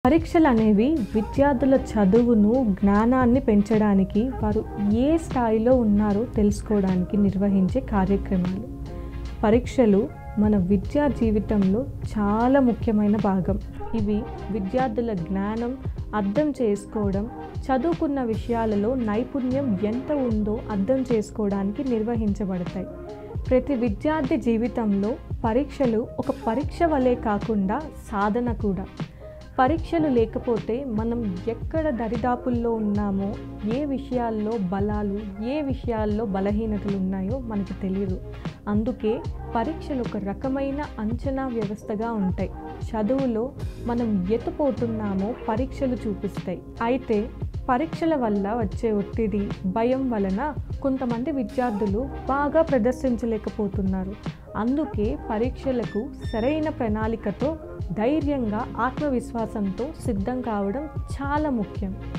పరీక్షలనేవి విద్యార్థుల చదువును, జ్ఞానాన్ని పెంచడానికి, వారు ఏ స్థాయిలో ఉన్నారో తెలుసుకోవడానికి నిర్వహించే కార్యక్రమాలు. పరీక్షలు మన విద్యా జీవితంలో చాలా ముఖ్యమైన భాగం. ఇవి విద్యార్థుల జ్ఞానం, అర్థం చేసుకోవడం, చదువుకున్న విషయాలలో నైపుణ్యం ఎంత ఉందో అర్థం చేసుకోవడానికి నిర్వహించబడతాయి. ప్రతి విద్యార్థి జీవితంలో పరీక్షలు ఒక పరీక్ష వలె కాకుండా సాధన కూడా. పరీక్షలు లేకపోతే మనం ఎక్కడ దరిదాపుల్లో ఉన్నామో, ఏ విషయాల్లో బలాలు, ఏ విషయాల్లో బలహీనతలు ఉన్నాయో మనకు తెలియదు. అందుకే పరీక్షలు ఒక రకమైన అంచనా వ్యవస్థగా ఉంటాయి. చదువులో మనం ఎటుపోతున్నామో పరీక్షలు చూపిస్తాయి. అయితే పరీక్షల వల్ల వచ్చే ఒత్తిడి, భయం వలన కొంతమంది విద్యార్థులు బాగా ప్రదర్శించలేకపోతున్నారు. అందుకే పరీక్షలకు సరైన ప్రణాళికతో, ధైర్యంగా, ఆత్మవిశ్వాసంతో సిద్ధం కావడం చాలా ముఖ్యం.